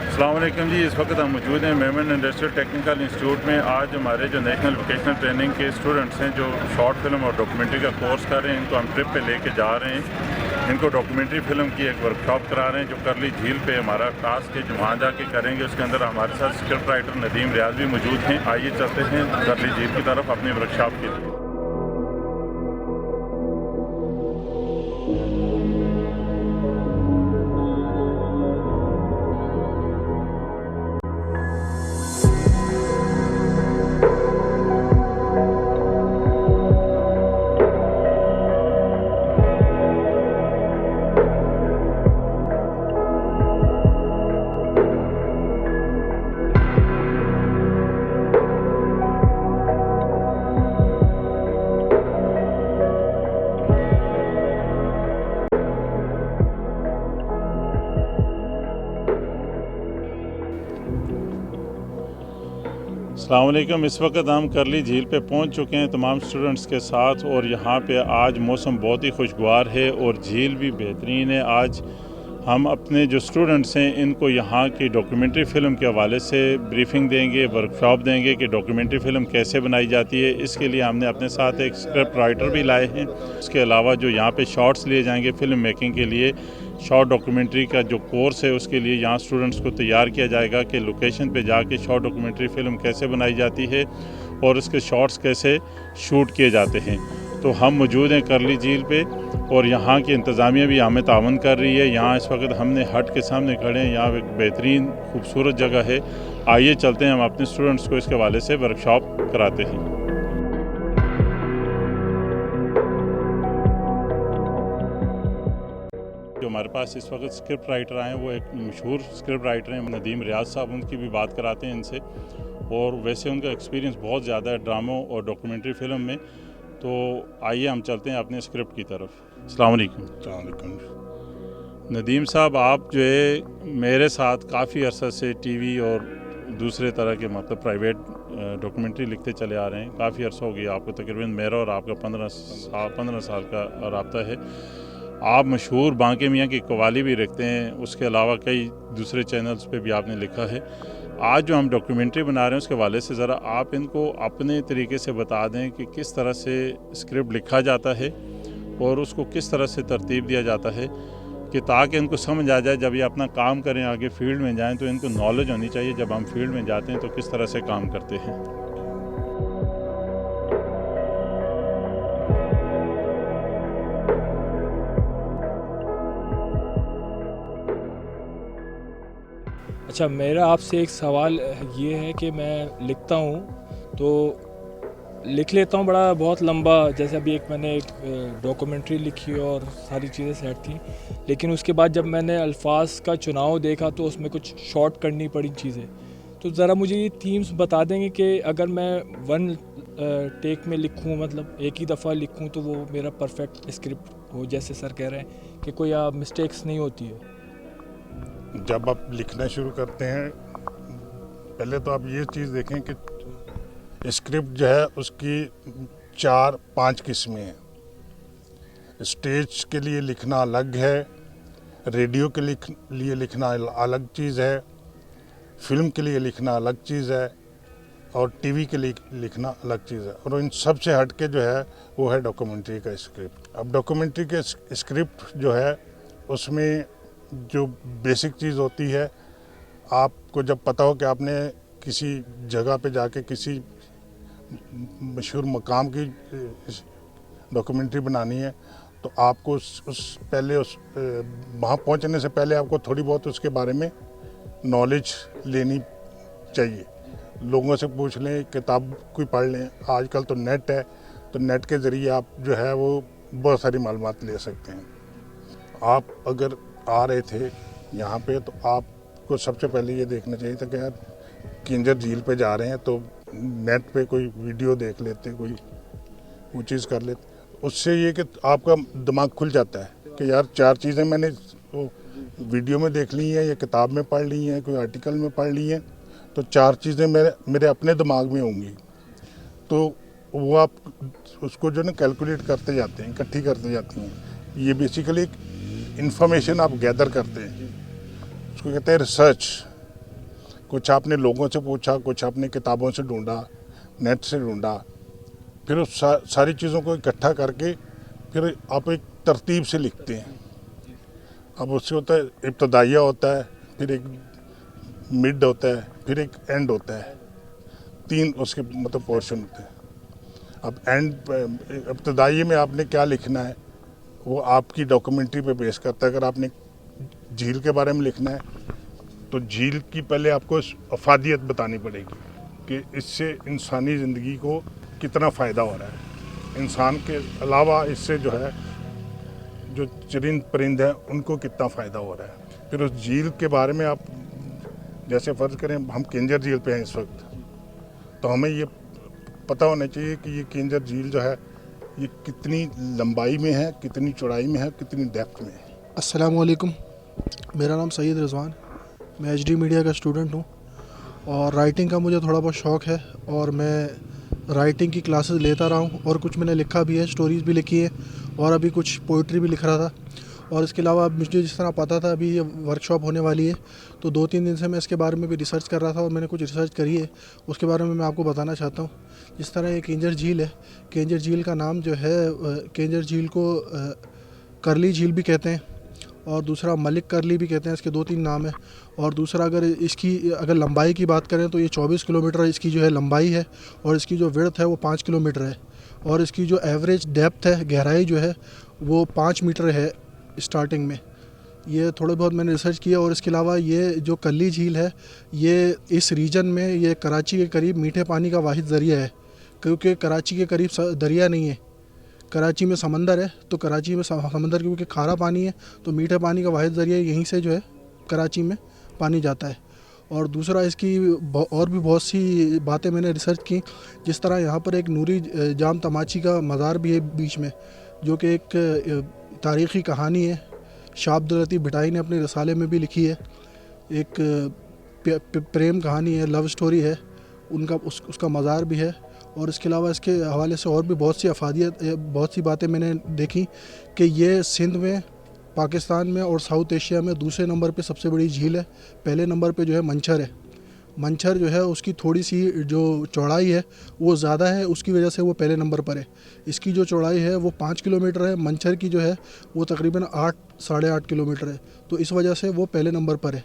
अस्सलाम वालेकुम जी। इस वक्त हम मौजूद हैं मेमन इंडस्ट्रियल टेक्निकल इंस्टीट्यूट में। आज हमारे जो नेशनल वोकेशनल ट्रेनिंग के स्टूडेंट्स हैं जो शॉर्ट फिल्म और डॉक्यूमेंट्री का कोर्स कर रहे हैं, इनको हम ट्रिप पे लेके जा रहे हैं। इनको डॉक्यूमेंट्री फिल्म की एक वर्कशॉप करा रहे हैं जो करली झील पे हमारा टास्क है, जो वहाँ जाके करेंगे। उसके अंदर हमारे साथ स्क्रिप्ट राइटर नदीम रियाज भी मौजूद हैं। आइए चलते हैं करली झील की तरफ अपनी वर्कशॉप के लिए। अस्सलाम वालेकुम। इस वक्त हम करली झील पे पहुंच चुके हैं तमाम स्टूडेंट्स के साथ, और यहाँ पे आज मौसम बहुत ही खुशगवार है और झील भी बेहतरीन है। आज हम अपने जो स्टूडेंट्स हैं इनको यहाँ की डॉक्यूमेंट्री फ़िल्म के हवाले से ब्रीफिंग देंगे, वर्कशॉप देंगे कि डॉक्यूमेंट्री फ़िल्म कैसे बनाई जाती है। इसके लिए हमने अपने साथ एक स्क्रिप्ट राइटर भी लाए हैं। उसके अलावा जो यहाँ पे शॉट्स लिए जाएंगे फ़िल्म मेकिंग के लिए, शॉर्ट डॉक्यूमेंट्री का जो कोर्स है उसके लिए यहाँ स्टूडेंट्स को तैयार किया जाएगा कि लोकेशन पे जाके शॉर्ट डॉक्यूमेंट्री फ़िल्म कैसे बनाई जाती है और उसके शॉट्स कैसे शूट किए जाते हैं। तो हम मौजूद हैं करली झील पे और यहाँ की इंतज़ामिया भी हमें तावन कर रही है। यहाँ इस वक्त हमने हट के सामने खड़े हैं। यहाँ एक बेहतरीन खूबसूरत जगह है। आइए चलते हैं, हम अपने स्टूडेंट्स को इसके हवाले से वर्कशॉप कराते हैं। जो हमारे पास इस वक्त स्क्रिप्ट राइटर आए हैं वो एक मशहूर स्क्रिप्ट राइटर हैं नदीम रियाज साहब। उनकी भी बात कराते हैं इनसे, और वैसे उनका एक्सपीरियंस बहुत ज़्यादा है ड्रामों और डॉक्यूमेंट्री फ़िल्म में। तो आइए हम चलते हैं अपने स्क्रिप्ट की तरफ। अस्सलाम वालेकुम। नदीम साहब, आप जो है मेरे साथ काफ़ी अरसा से टीवी और दूसरे तरह के मतलब प्राइवेट डॉक्यूमेंट्री लिखते चले आ रहे हैं। काफ़ी अरसा हो गया आपको, तकरीबन मेरा और आपका 15 साल का रब्ता है। आप मशहूर बांके मियाँ की कव्वाली भी रखते हैं, उसके अलावा कई दूसरे चैनल्स पे भी आपने लिखा है। आज जो हम डॉक्यूमेंट्री बना रहे हैं उसके हवाले से ज़रा आप इनको अपने तरीके से बता दें कि किस तरह से स्क्रिप्ट लिखा जाता है और उसको किस तरह से तरतीब दिया जाता है, कि ताकि इनको समझ आ जाए जब ये अपना काम करें, आगे फील्ड में जाएं, तो इनको नॉलेज होनी चाहिए जब हम फील्ड में जाते हैं तो किस तरह से काम करते हैं। अच्छा, मेरा आपसे एक सवाल ये है कि मैं लिखता हूँ तो लिख लेता हूँ बड़ा बहुत लंबा, जैसे अभी एक मैंने एक डॉक्यूमेंट्री लिखी और सारी चीज़ें सेट थी, लेकिन उसके बाद जब मैंने अल्फाज का चुनाव देखा तो उसमें कुछ शॉर्ट करनी पड़ी चीज़ें। तो ज़रा मुझे ये थीम्स बता देंगे कि अगर मैं वन टेक में लिखूँ, मतलब एक ही दफ़ा लिखूँ, तो वो मेरा परफेक्ट स्क्रिप्ट हो, जैसे सर कह रहे हैं कि कोई मिस्टेक्स नहीं होती है। जब आप लिखना शुरू करते हैं, पहले तो आप ये चीज़ देखें कि स्क्रिप्ट जो है उसकी 4-5 किस्में हैं। स्टेज के लिए लिखना अलग है, रेडियो के लिए लिखना अलग चीज़ है, फिल्म के लिए लिखना अलग चीज़ है, और टीवी के लिए लिखना अलग चीज़ है। और इन सब से हट के जो है वो है डॉक्यूमेंट्री का स्क्रिप्ट। अब डॉक्यूमेंट्री के स्क्रिप्ट जो है उसमें जो बेसिक चीज़ होती है, आपको जब पता हो कि आपने किसी जगह पे जाके किसी मशहूर मकाम की डॉक्यूमेंट्री बनानी है, तो आपको उस वहाँ पहुँचने से पहले आपको थोड़ी बहुत उसके बारे में नॉलेज लेनी चाहिए। लोगों से पूछ लें, किताब कोई पढ़ लें। आजकल तो नेट है, तो नेट के ज़रिए आप जो है वो बहुत सारी मालूमात ले सकते हैं। आप अगर आ रहे थे यहाँ पे तो आपको सबसे पहले ये देखना चाहिए था कि यार किंजर झील पे जा रहे हैं, तो नेट पे कोई वीडियो देख लेते, कोई वो चीज़ कर लेते। उससे ये कि आपका दिमाग खुल जाता है कि यार 4 चीज़ें मैंने वो वीडियो में देख ली हैं या किताब में पढ़ ली हैं, कोई आर्टिकल में पढ़ ली हैं, तो 4 चीज़ें मेरे अपने दिमाग में होंगी। तो वो आप उसको जो ना कैलकुलेट करते जाते हैं, इकट्ठी करते जाते हैं। ये बेसिकली इंफॉर्मेशन आप गैदर करते हैं, उसको कहते हैं रिसर्च। कुछ आपने लोगों से पूछा, कुछ आपने किताबों से ढूंढा, नेट से ढूंढा, फिर उस सारी चीज़ों को इकट्ठा करके फिर आप एक तरतीब से लिखते हैं। अब उससे होता है इब्तदाइया होता है, फिर एक मिड होता है, फिर एक एंड होता है। 3 उसके मतलब पोर्शन होते हैं। अब एंड इब्तदाई में आपने क्या लिखना है वो आपकी डॉक्यूमेंट्री पे बेस करता है। अगर आपने झील के बारे में लिखना है तो झील की पहले आपको अफादियत बतानी पड़ेगी कि इससे इंसानी ज़िंदगी को कितना फ़ायदा हो रहा है, इंसान के अलावा इससे जो है जो चरिंद परिंद हैं उनको कितना फ़ायदा हो रहा है। फिर उस झील के बारे में आप जैसे फ़र्ज़ करें हम केंजर झील पे हैं इस वक्त, तो हमें ये पता होना चाहिए कि ये केंजर झील जो है ये कितनी लंबाई में है, कितनी चौड़ाई में है, कितनी डेप्थ में है। अस्सलाम वालेकुम, मेरा नाम सैयद रिजवान, मैं एचडी मीडिया का स्टूडेंट हूँ और राइटिंग का मुझे थोड़ा बहुत शौक़ है और मैं राइटिंग की क्लासेस लेता रहा हूँ और कुछ मैंने लिखा भी है, स्टोरीज़ भी लिखी है और अभी कुछ पोइट्री भी लिख रहा था। और इसके अलावा मुझे जिस तरह पता था अभी ये वर्कशॉप होने वाली है, तो 2-3 दिन से मैं इसके बारे में भी रिसर्च कर रहा था और मैंने कुछ रिसर्च करी है, उसके बारे में मैं आपको बताना चाहता हूँ। जिस तरह ये केंजर झील है, केंजर झील का नाम जो है केंजर झील को करली झील भी कहते हैं और दूसरा मलिक करली भी कहते हैं। इसके 2-3 नाम है। और दूसरा अगर लंबाई की बात करें तो ये 24 किलोमीटर इसकी जो है लंबाई है और इसकी जो विड्थ है वो 5 किलोमीटर है और इसकी जो एवरेज डेप्थ है, गहराई जो है वो 5 मीटर है स्टार्टिंग में। ये थोड़े बहुत मैंने रिसर्च किया। और इसके अलावा ये जो कल्ली झील है ये इस रीजन में ये कराची के करीब मीठे पानी का वाहिद ज़रिया है, क्योंकि कराची के करीब दरिया नहीं है, कराची में समंदर है। तो कराची में समंदर क्योंकि खारा पानी है तो मीठे पानी का वाहिद ज़रिया यहीं से जो है कराची में पानी जाता है। और दूसरा इसकी और भी बहुत सी बातें मैंने रिसर्च की। जिस तरह यहाँ पर एक नूरी जाम तमाची का मज़ार भी है बीच में, जो कि एक तारीख़ी कहानी है, शाह अब्दुल लतीफ़ भिटाई ने अपने रसाले में भी लिखी है। एक प्रेम कहानी है, लव स्टोरी है उनका, उसका मज़ार भी है। और इसके अलावा इसके हवाले से और भी बहुत सी बातें मैंने देखी कि ये सिंध में, पाकिस्तान में और साउथ एशिया में दूसरे नंबर पे सबसे बड़ी झील है। पहले नंबर पे जो है मंछर है। मंछर जो है उसकी थोड़ी सी जो चौड़ाई है वो ज़्यादा है, उसकी वजह से वो पहले नंबर पर है। इसकी जो चौड़ाई है वो 5 किलोमीटर है, मंछर की जो है वो तकरीबन 8-8.5 किलोमीटर है, तो इस वजह से वो पहले नंबर पर है।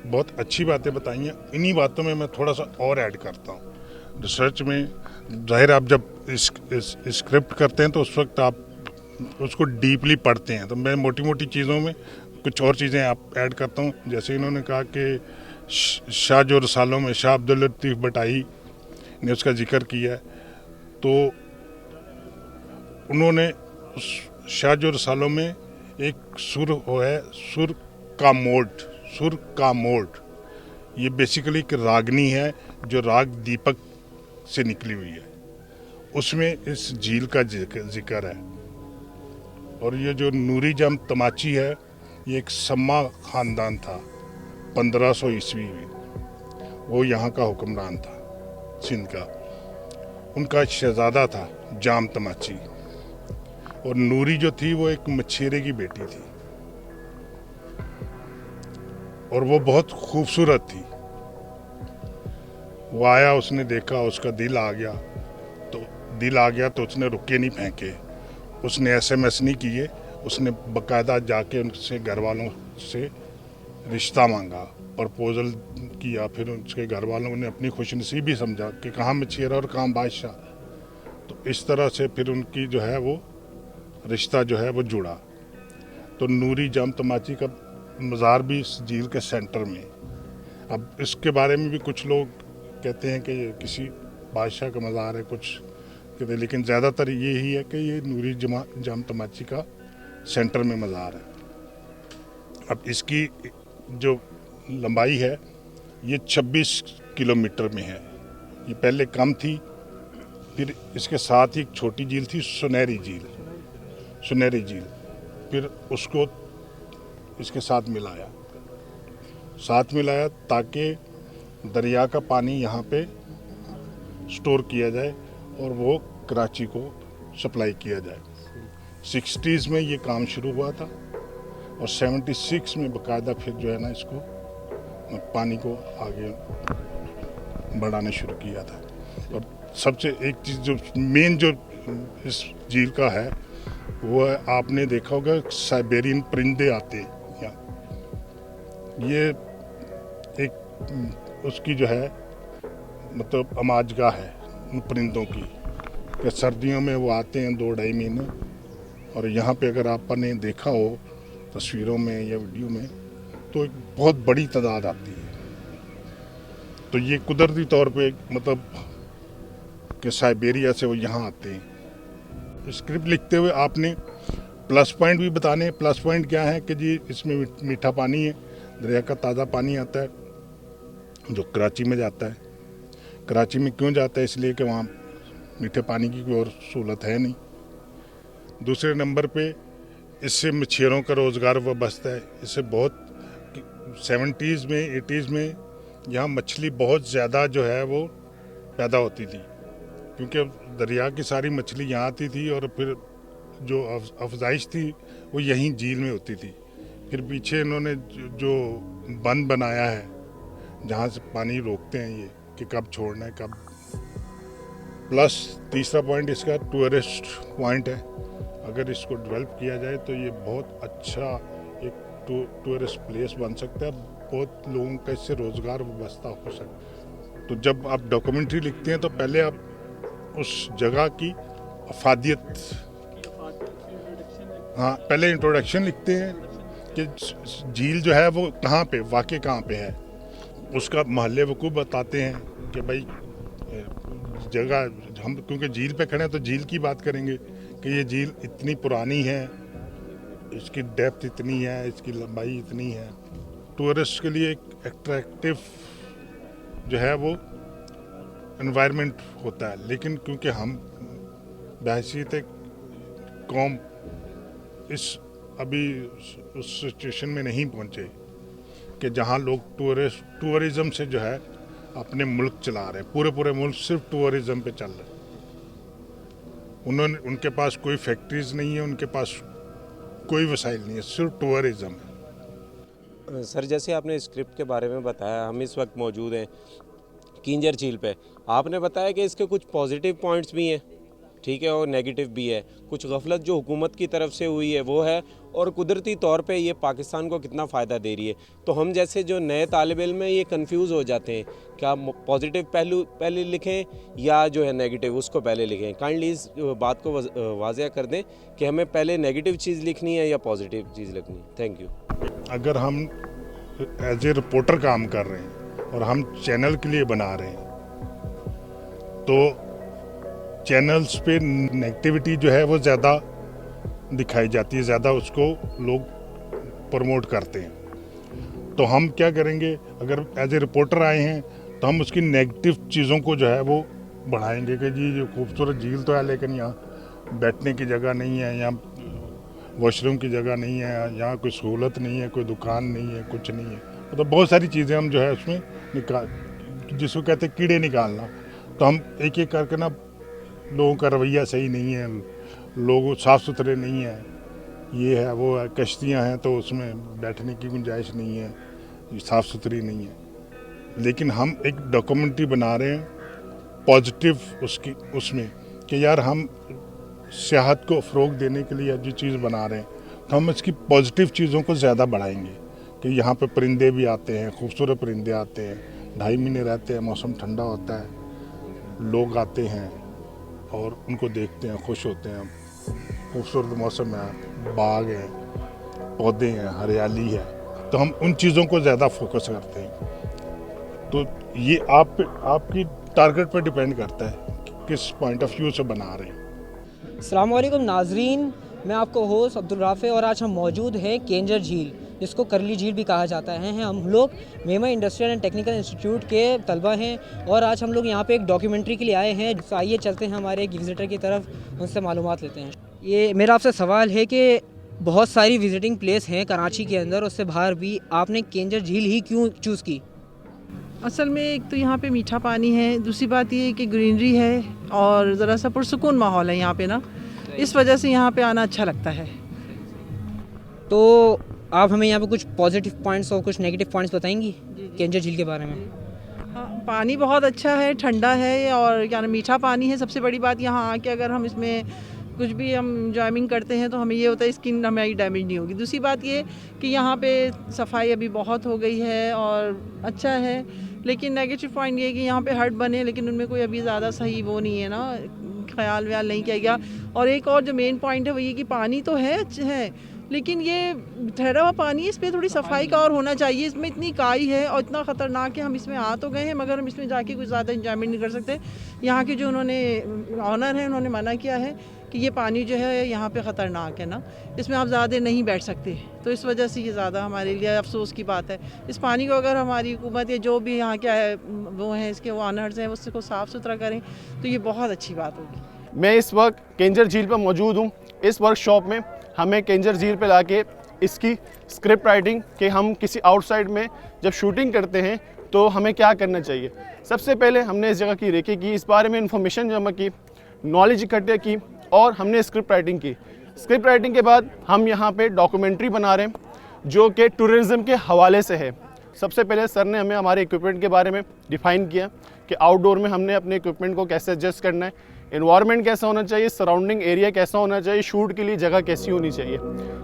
बहुत अच्छी बातें बताई हैं। इन्हीं बातों में मैं थोड़ा सा और ऐड करता हूँ। रिसर्च में ज़ाहिर आप जब स्क्रिप्ट करते हैं तो उस वक्त आप उसको डीपली पढ़ते हैं, तो मैं मोटी मोटी चीज़ों में कुछ और चीज़ें आप ऐड करता हूँ। जैसे इन्होंने कहा कि शाह जो रसालों में शाह अब्दुल लतीफ़ भटाई ने उसका जिक्र किया है, तो उन्होंने शाह जो रसालों में एक सुर है, सुर का मोड। ये बेसिकली एक रागनी है जो राग दीपक से निकली हुई है, उसमें इस झील का जिक्र है। और ये जो नूरी जाम तमाची है ये एक सम्मा ख़ानदान था 1500 ईस्वी में, वो यहाँ का हुक्मरान था सिंध का। उनका शहज़ादा था जाम तमाची और नूरी जो थी वो एक मछेरे की बेटी थी और वो बहुत खूबसूरत थी। वो आया, उसने देखा, उसका दिल आ गया तो उसने रुके नहीं फेंके, उसने SMS नहीं किए, उसने बाकायदा जाके उनसे घर वालों से रिश्ता मांगा, प्रपोजल किया। फिर उसके घर वालों ने अपनी खुशनसीबी समझा कि कहाँ मछेरा और कहाँ बादशाह, तो इस तरह से फिर उनकी जो है वो रिश्ता जो है वो जुड़ा। तो नूरी जाम तमाची का मज़ार भी इस झील के सेंटर में। अब इसके बारे में भी कुछ लोग कहते हैं कि ये किसी बादशाह का मज़ार है, कुछ कहते हैं, लेकिन ज़्यादातर ये ही है कि ये नूरी जाम तमाची का सेंटर में मज़ार है। अब इसकी जो लंबाई है ये 26 किलोमीटर में है। ये पहले कम थी, फिर इसके साथ ही एक छोटी झील थी सुनहरी झील, फिर उसको इसके साथ मिलाया ताकि दरिया का पानी यहाँ पे स्टोर किया जाए और वो कराची को सप्लाई किया जाए। 60s में ये काम शुरू हुआ था। और 76 में बाकायदा फिर जो है ना इसको पानी को आगे बढ़ाना शुरू किया था। और सबसे एक चीज़ जो मेन जो इस झील का है वो है, आपने देखा होगा साइबेरियन परिंदे आते हैं यहाँ। ये एक उसकी जो है मतलब अमाजगाह है उन परिंदों की, कि सर्दियों में वो आते हैं 2-2.5 महीने, और यहाँ पे अगर आपने देखा हो तस्वीरों में या वीडियो में तो एक बहुत बड़ी तादाद आती है। तो ये कुदरती तौर पे मतलब कि साइबेरिया से वो यहाँ आते हैं। स्क्रिप्ट लिखते हुए आपने प्लस पॉइंट भी बताने हैं। प्लस पॉइंट क्या है कि जी इसमें मीठा पानी है, दरिया का ताज़ा पानी आता है जो कराची में जाता है। कराची में क्यों जाता है? इसलिए कि वहाँ मीठे पानी की कोई और सहूलत है नहीं। दूसरे नंबर पे इससे मछुआरों का रोज़गार वो बचता है। इससे बहुत 70s में 80s में यहाँ मछली बहुत ज़्यादा जो है वो पैदा होती थी, क्योंकि दरिया की सारी मछली यहाँ आती थी और फिर जो अफजाइश थी वो यहीं झील में होती थी। फिर पीछे इन्होंने जो बंद बनाया है जहाँ से पानी रोकते हैं ये कि कब छोड़ना है कब। प्लस तीसरा पॉइंट इसका टूरिस्ट पॉइंट है। अगर इसको डेवलप किया जाए तो ये बहुत अच्छा एक टूरिस्ट प्लेस बन सकता है। बहुत लोगों का इससे रोज़गार व्यवस्था हो सकता है। तो जब आप डॉक्यूमेंट्री लिखते हैं तो पहले आप उस जगह की अफादियत, हाँ पहले इंट्रोडक्शन लिखते हैं कि झील जो है वो कहाँ पे वाक़ई कहाँ पे है, उसका महल्ले वकूफ़ बताते हैं कि भाई जगह हम क्योंकि झील पे खड़े हैं तो झील की बात करेंगे कि ये झील इतनी पुरानी है, इसकी डेप्थ इतनी है, इसकी लंबाई इतनी है। टूरिस्ट के लिए एक अट्रैक्टिव जो है वो एनवायरनमेंट होता है। लेकिन क्योंकि हम बहसीत कौम इस अभी उस सिचुएशन में नहीं पहुंचे कि जहां लोग टूरिज्म से जो है अपने मुल्क चला रहे हैं। पूरे मुल्क सिर्फ टूरिज्म पे चल रहे हैं। उनके पास कोई फैक्ट्रीज नहीं है, उनके पास कोई वसाइल नहीं है, सिर्फ टूरिज्म है। सर जैसे आपने स्क्रिप्ट के बारे में बताया, हम इस वक्त मौजूद हैं किंजर झील पे। आपने बताया कि इसके कुछ पॉजिटिव पॉइंट्स भी हैं, ठीक है, और नेगेटिव भी है। कुछ गफलत जो हुकूमत की तरफ से हुई है वो है, और कुदरती तौर पे ये पाकिस्तान को कितना फ़ायदा दे रही है। तो हम जैसे जो नए तालिब इल्म हैं ये कंफ्यूज हो जाते हैं, क्या पॉजिटिव पहलू पहले लिखें या जो है नेगेटिव उसको पहले लिखें। काइंडली इस बात को वाज़ेह कर दें कि हमें पहले नेगेटिव चीज़ लिखनी है या पॉजिटिव चीज़ लिखनी है। Thank you. अगर हम एज ए रिपोर्टर काम कर रहे हैं और हम चैनल के लिए बना रहे हैं तो चैनल्स पे नेगेटिविटी जो है वो ज़्यादा दिखाई जाती है, ज़्यादा उसको लोग प्रमोट करते हैं। तो हम क्या करेंगे, अगर एज ए रिपोर्टर आए हैं तो हम उसकी नेगेटिव चीज़ों को जो है वो बढ़ाएंगे कि जी जो खूबसूरत झील तो है लेकिन यहाँ बैठने की जगह नहीं है, यहाँ वॉशरूम की जगह नहीं है, यहाँ कोई सहूलत नहीं है, कोई दुकान नहीं है, कुछ नहीं है। मतलब बहुत सारी चीज़ें हम जो है उसमें निकाल, जिसको कहते हैं कीड़े निकालना। तो हम एक एक करके ना, लोगों का रवैया सही नहीं है, लोग साफ़ सुथरे नहीं हैं, ये है वो है, कश्तियाँ हैं तो उसमें बैठने की गुंजाइश नहीं है, साफ़ सुथरी नहीं है। लेकिन हम एक डॉक्यूमेंट्री बना रहे हैं पॉजिटिव उसकी उसमें कि यार हम सियाहत को फ़रोग देने के लिए जो चीज़ बना रहे हैं तो हम इसकी पॉजिटिव चीज़ों को ज़्यादा बढ़ाएंगे कि यहाँ पे परिंदे भी आते हैं, खूबसूरत परिंदे आते हैं, 2.5 महीने रहते हैं, मौसम ठंडा होता है, लोग आते हैं और उनको देखते हैं, खुश होते हैं। खूबसूरत मौसम है, बाग है, पौधे हैं, हरियाली है, तो हम उन चीज़ों को ज़्यादा फोकस करते हैं। तो ये आपकी टारगेट पर डिपेंड करता है कि किस पॉइंट ऑफ व्यू से बना रहे हैं। अस्सलाम वालेकुम नाजरीन, मैं आपको होस्ट अब्दुल राफ़े और आज हम मौजूद हैं केंजर झील, जिसको करली झील भी कहा जाता है। हम लोग मेमा इंडस्ट्रियल एंड टेक्निकल इंस्टीट्यूट के तलबा हैं और आज हम लोग यहाँ पे एक डॉक्यूमेंट्री के लिए आए हैं। तो आइए चलते हैं हमारे एक विज़िटर की तरफ, उनसे मालूमात लेते हैं। ये मेरा आपसे सवाल है कि बहुत सारी विज़िटिंग प्लेस हैं कराची के अंदर, उससे बाहर भी, आपने केंजर झील ही क्यों चूज़ की? असल में एक तो यहाँ पे मीठा पानी है, दूसरी बात ये है कि ग्रीनरी है और ज़रा सा पुरसुकून माहौल है यहाँ पे ना, इस वजह से यहाँ पे आना अच्छा लगता है। तो आप हमें यहाँ पे कुछ पॉजिटिव पॉइंट्स और कुछ नेगेटिव पॉइंट्स बताएंगी केंजर झील के बारे में? हाँ, पानी बहुत अच्छा है, ठंडा है और क्या नाम मीठा पानी है। सबसे बड़ी बात यहाँ आके अगर हम इसमें कुछ भी हम इंजॉयमेंट करते हैं तो हमें ये होता है स्किन हमारी डैमेज नहीं होगी। दूसरी बात ये कि यहाँ पे सफाई अभी बहुत हो गई है और अच्छा है, लेकिन नेगेटिव पॉइंट ये है कि यहाँ पे हट बने लेकिन उनमें कोई अभी ज़्यादा सही वो नहीं है ना, ख्याल व्याल नहीं किया गया। और एक और जो मेन पॉइंट है वो ये कि पानी तो है लेकिन ये ठहरा हुआ पानी है, इस पर थोड़ी सफाई का और होना चाहिए। इसमें इतनी काई है और इतना ख़तरनाक है, हम इसमें आ तो गए हैं मगर हम इसमें जाके कुछ ज़्यादा इंजॉयमेंट नहीं कर सकते। यहाँ के जो उन्होंने ऑनर है उन्होंने मना किया है कि ये पानी जो है यहाँ पे ख़तरनाक है ना, इसमें आप ज़्यादा नहीं बैठ सकते, तो इस वजह से ये ज़्यादा हमारे लिए अफसोस की बात है। इस पानी को अगर हमारी हुकूमत या जो भी यहाँ क्या है वो हैं इसके वो ऑनर्स हैं उसको साफ़ सुथरा करें तो ये बहुत अच्छी बात होगी। मैं इस वक्त केंजर झील पर मौजूद हूँ। इस वर्कशॉप में हमें केंजर झील पे लाके इसकी स्क्रिप्ट राइटिंग कि हम किसी आउटसाइड में जब शूटिंग करते हैं तो हमें क्या करना चाहिए। सबसे पहले हमने इस जगह की रेकी की, इस बारे में इंफॉर्मेशन जमा की, नॉलेज इकट्ठे की और हमने स्क्रिप्ट राइटिंग की। स्क्रिप्ट राइटिंग के बाद हम यहाँ पे डॉक्यूमेंट्री बना रहे हैं जो कि टूरिज़्म के हवाले से है। सबसे पहले सर ने हमें हमारे इक्विपमेंट के बारे में डिफ़ाइन किया कि आउटडोर में हमने अपने इक्विपमेंट को कैसे एडजस्ट करना है, एनवायरनमेंट कैसा होना चाहिए, सराउंडिंग एरिया कैसा होना चाहिए, शूट के लिए जगह कैसी होनी चाहिए।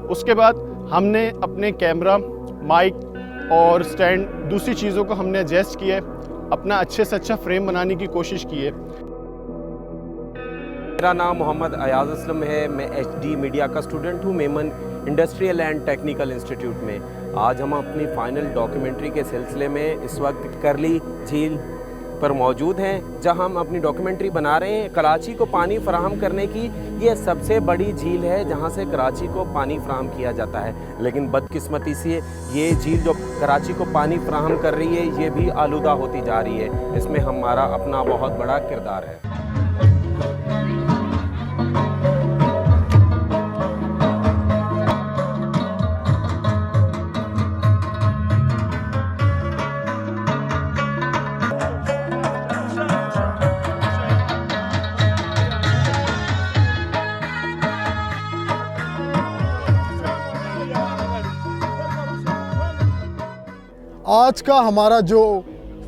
उसके बाद हमने अपने कैमरा, माइक और स्टैंड दूसरी चीज़ों को हमने एडजस्ट किया है, अपना अच्छे से अच्छा फ्रेम बनाने की कोशिश की है। मेरा नाम मोहम्मद अयाज असलम है। मैं HD मीडिया का स्टूडेंट हूँ Memon industrial and technical institute में। आज हम अपनी फाइनल डॉक्यूमेंट्री के सिलसिले में इस वक्त करली झील पर मौजूद हैं जहां हम अपनी डॉक्यूमेंट्री बना रहे हैं। कराची को पानी फराहम करने की ये सबसे बड़ी झील है जहां से कराची को पानी फराहम किया जाता है, लेकिन बदकिस्मती से ये झील जो कराची को पानी फराहम कर रही है ये भी आलूदा होती जा रही है। इसमें हमारा अपना बहुत बड़ा किरदार है। आज का हमारा जो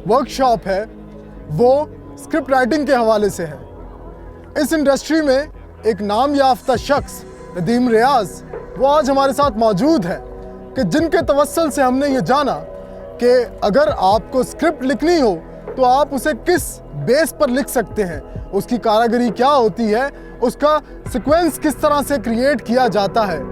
वर्कशॉप है वो स्क्रिप्ट राइटिंग के हवाले से है। इस इंडस्ट्री में एक नाम याफ्ता शख्स नदीम रियाज वो आज हमारे साथ मौजूद है कि जिनके तवस्सल से हमने ये जाना कि अगर आपको स्क्रिप्ट लिखनी हो तो आप उसे किस बेस पर लिख सकते हैं, उसकी कारीगरी क्या होती है, उसका सीक्वेंस किस तरह से क्रिएट किया जाता है।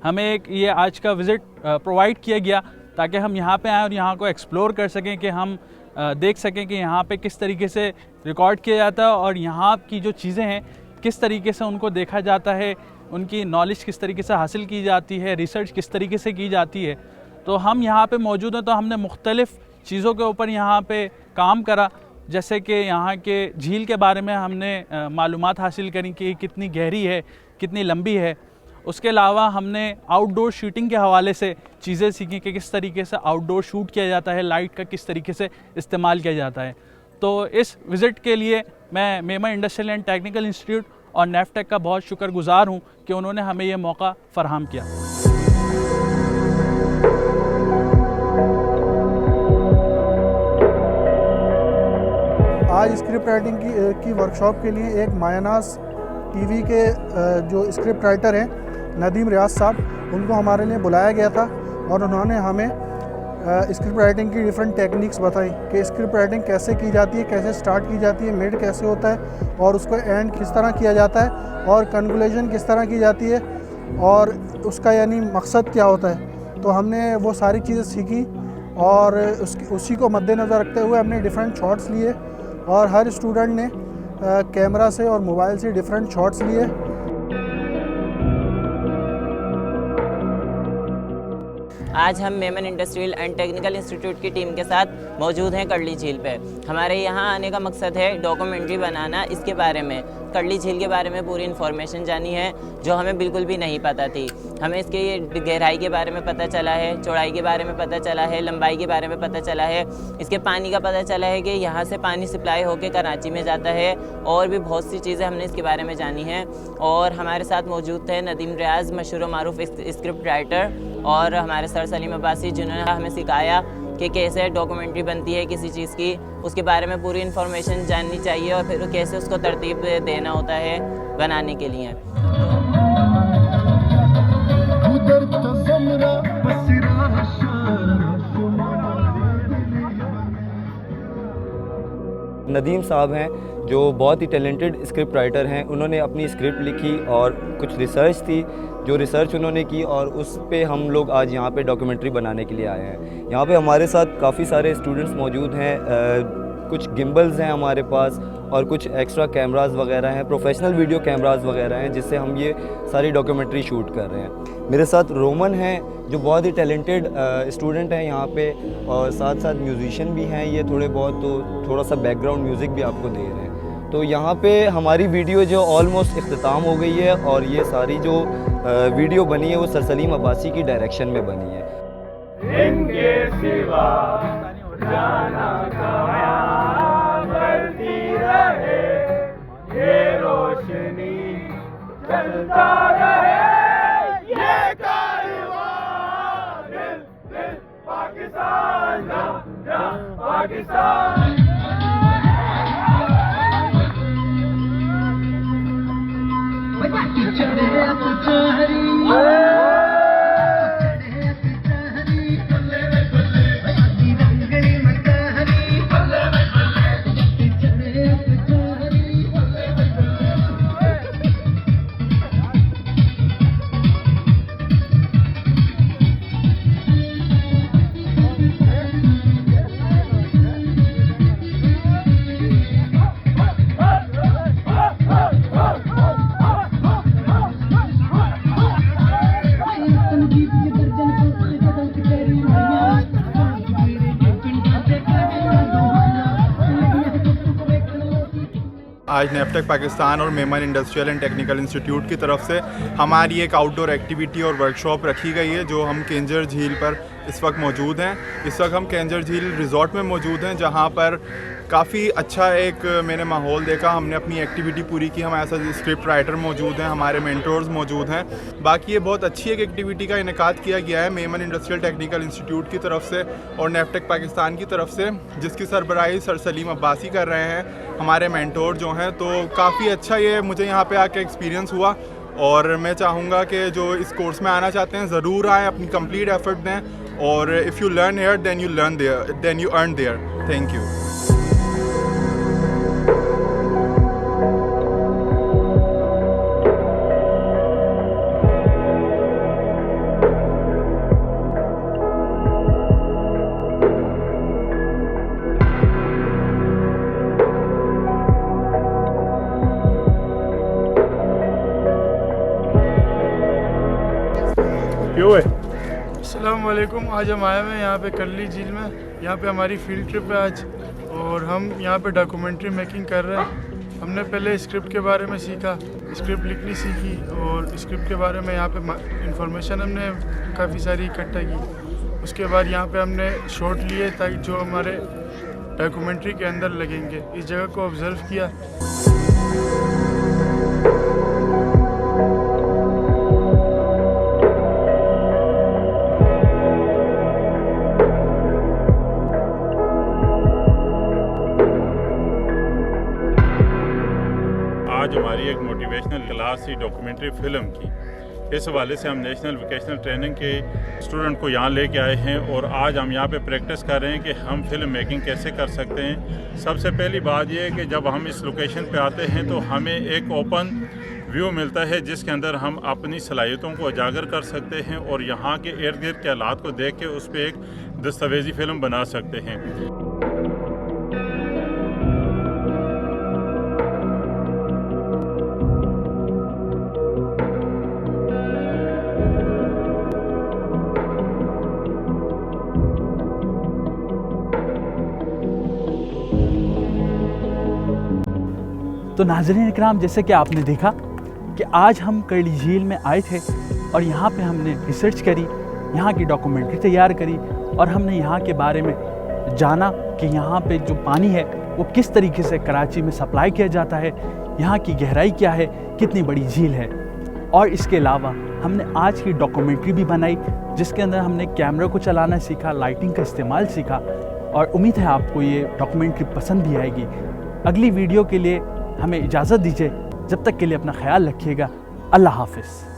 हमें एक ये आज का विज़िट प्रोवाइड किया गया ताकि हम यहाँ पे आएँ और यहाँ को एक्सप्लोर कर सकें, कि हम देख सकें कि यहाँ पे किस तरीके से रिकॉर्ड किया जाता है और यहाँ की जो चीज़ें हैं किस तरीके से उनको देखा जाता है, उनकी नॉलेज किस तरीके से हासिल की जाती है, रिसर्च किस तरीके से की जाती है। तो हम यहाँ पे मौजूद हैं तो हमने मुख्तलिफ़ चीज़ों के ऊपर यहाँ पे काम करा, जैसे कि यहाँ के झील के बारे में हमने मालूमात हासिल करी कि कितनी गहरी है, कितनी लंबी है। उसके अलावा हमने आउटडोर शूटिंग के हवाले से चीज़ें सीखी कि किस तरीके से आउटडोर शूट किया जाता है, लाइट का किस तरीके से इस्तेमाल किया जाता है। तो इस विज़िट के लिए मैं Memon industrial and technical institute और नेफ्टेक का बहुत शुक्रगुजार हूँ कि उन्होंने हमें ये मौका फ़राहम किया। आज स्क्रिप्ट राइटिंग की वर्कशॉप के लिए एक मायानास टीवी के जो स्क्रिप्ट राइटर हैं नदीम रियाज साहब, उनको हमारे लिए बुलाया गया था और उन्होंने हमें स्क्रिप्ट राइटिंग की डिफरेंट टेक्निक्स बताई कि स्क्रिप्ट राइटिंग कैसे की जाती है, कैसे स्टार्ट की जाती है, मिड कैसे होता है और उसको एंड किस तरह किया जाता है और कंक्लूजन किस तरह की जाती है और उसका यानी मकसद क्या होता है। तो हमने वो सारी चीज़ें सीखी और उसी को मद्देनज़र रखते हुए हमने डिफरेंट शॉट्स लिए और हर स्टूडेंट ने कैमरा से और मोबाइल से डिफरेंट शॉट्स लिए। आज हम Memon industrial and technical institute की टीम के साथ मौजूद हैं करली झील पे। हमारे यहाँ आने का मकसद है डॉक्यूमेंट्री बनाना इसके बारे में। करली झील के बारे में पूरी इन्फॉर्मेशन जानी है जो हमें बिल्कुल भी नहीं पता थी। हमें इसके गहराई के बारे में पता चला है, चौड़ाई के बारे में पता चला है, लंबाई के बारे में पता चला है, इसके पानी का पता चला है कि यहाँ से पानी सप्लाई होकर कराची में जाता है, और भी बहुत सी चीज़ें हमने इसके बारे में जानी हैं। और हमारे साथ मौजूद थे नदीम रियाज, मशहूर मारूफ स्क्रिप्ट राइटर, और हमारे सर सलीम अब्बासी, जिन्होंने हमें सिखाया कि कैसे डॉक्यूमेंट्री बनती है किसी चीज़ की, उसके बारे में पूरी इन्फॉर्मेशन जाननी चाहिए और फिर कैसे उसको तरतीब देना होता है बनाने के लिए। नदीम साहब हैं जो बहुत ही टैलेंटेड स्क्रिप्ट राइटर हैं। उन्होंने अपनी स्क्रिप्ट लिखी और कुछ रिसर्च थी, जो रिसर्च उन्होंने की और उस पे हम लोग आज यहाँ पे डॉक्यूमेंट्री बनाने के लिए आए हैं। यहाँ पे हमारे साथ काफ़ी सारे स्टूडेंट्स मौजूद हैं, कुछ गिम्बल्स हैं हमारे पास और कुछ एक्स्ट्रा कैमरास वगैरह हैं, प्रोफेशनल वीडियो कैमरास वगैरह हैं जिससे हम ये सारी डॉक्यूमेंट्री शूट कर रहे हैं। मेरे साथ रोमन हैं जो बहुत ही टैलेंटेड स्टूडेंट हैं यहाँ पे, और साथ साथ म्यूजिशियन भी हैं ये थोड़े बहुत, तो थोड़ा सा बैकग्राउंड म्यूज़िक भी आपको दे रहे हैं। तो यहाँ पे हमारी वीडियो जो ऑलमोस्ट इख्तिताम हो गई है, और ये सारी जो वीडियो बनी है वो सर सलीम अब्बासी की डायरेक्शन में बनी है। इनके सिवा जाना कहाँ बढ़ती रहे, ये रोशनी चलता रहे, ये कारवां दिल दिल पाकिस्तान जा जा पाकिस्तान। आज नेफ्टेक पाकिस्तान और Memon industrial and technical institute की तरफ से हमारी एक आउटडोर एक्टिविटी और वर्कशॉप रखी गई है, जो हम केंजर झील पर इस वक्त मौजूद हैं। इस वक्त हम केंजर झील रिज़ॉर्ट में मौजूद हैं, जहां पर काफ़ी अच्छा एक मैंने माहौल देखा। हमने अपनी एक्टिविटी पूरी की, हमारे साथ स्क्रिप्ट राइटर मौजूद हैं, हमारे मेंटोर्स मौजूद हैं। बाकी ये बहुत अच्छी एक एक्टिविटी का इनेकाद किया गया है मेमन इंडस्ट्रियल टेक्निकल इंस्टीट्यूट की तरफ से और नेफ्टेक पाकिस्तान की तरफ से, जिसकी सरबराही सर सलीम अब्बासी कर रहे हैं, हमारे मेंटोर जो हैं। तो काफ़ी अच्छा ये मुझे यहाँ पे आके एक्सपीरियंस हुआ, और मैं चाहूँगा कि जो इस कोर्स में आना चाहते हैं ज़रूर आएँ, अपनी कंप्लीट एफर्ट दें, और if you learn here then you earn there. Thank you. अस्सलाम वालेकुम। आज हम आए हुए हैं यहाँ पे करली झील में। यहाँ पे हमारी फील्ड ट्रिप है आज, और हम यहाँ पे डॉक्यूमेंट्री मेकिंग कर रहे हैं। हमने पहले स्क्रिप्ट के बारे में सीखा, स्क्रिप्ट लिखनी सीखी, और स्क्रिप्ट के बारे में यहाँ पे इंफॉर्मेशन हमने काफ़ी सारी इकट्ठा की। उसके बाद यहाँ पे हमने शॉट लिए ताकि जो हमारे डॉक्यूमेंट्री के अंदर लगेंगे। इस जगह को ऑब्ज़र्व किया। आज हमारी एक मोटिवेशनल क्लास थी डॉक्यूमेंट्री फ़िल्म की। इस हवाले से हम नेशनल वोकेशनल ट्रेनिंग के स्टूडेंट को यहाँ लेके आए हैं, और आज हम यहाँ पे प्रैक्टिस कर रहे हैं कि हम फिल्म मेकिंग कैसे कर सकते हैं। सबसे पहली बात यह है कि जब हम इस लोकेशन पे आते हैं तो हमें एक ओपन व्यू मिलता है, जिसके अंदर हम अपनी सलाहियतों को उजागर कर सकते हैं और यहाँ के इर्द गिर्द के हालात को देख के उस पर एक दस्तावेजी फ़िल्म बना सकते हैं। तो नाज़रीन इकराम, जैसे कि आपने देखा कि आज हम करली झील में आए थे और यहाँ पे हमने रिसर्च करी, यहाँ की डॉक्यूमेंट्री तैयार करी और हमने यहाँ के बारे में जाना कि यहाँ पे जो पानी है वो किस तरीके से कराची में सप्लाई किया जाता है, यहाँ की गहराई क्या है, कितनी बड़ी झील है। और इसके अलावा हमने आज की डॉक्यूमेंट्री भी बनाई जिसके अंदर हमने कैमरा को चलाना सीखा, लाइटिंग का इस्तेमाल सीखा और उम्मीद है आपको ये डॉक्यूमेंट्री पसंद भी आएगी। अगली वीडियो के लिए हमें इजाज़त दीजिए, जब तक के लिए अपना ख्याल रखिएगा। अल्लाह हाफ़िज़।